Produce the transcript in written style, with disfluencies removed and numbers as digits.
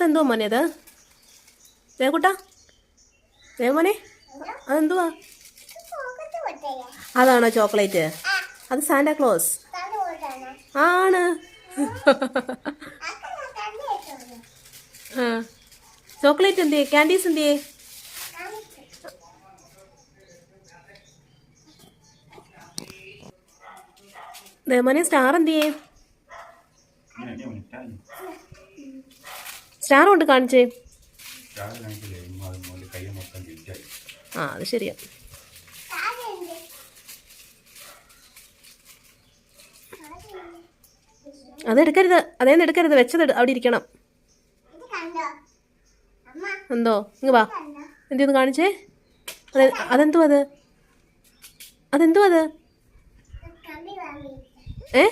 അതെന്തോ മോനെ അത്? ദേവക്കുട്ടാ, ദേവമോനെ, അതെന്തുവാ? അതാണോ ചോക്ലേറ്റ്? അത് സാന്റാക്ലോസ് ആണ്. ആ, ചോക്ലേറ്റ് എന്തിയേ? ക്യാൻഡീസ് എന്തിയേ? ദേവമോനെ, സ്റ്റാർ എന്തിയേ? സ്റ്റാർ കൊണ്ട് കാണിച്ചേ. ആ, അത് ശരിയാ. അതെടുക്കരുത്, അതേന്ന് എടുക്കരുത്, വെച്ചത് അവിടെ ഇരിക്കണം. എന്തോ? ഇങ്ങ് വാ, എന്തൊന്ന് കാണിച്ചേ. അതെന്തോ അത്? അതെന്തോ അത്? ഏ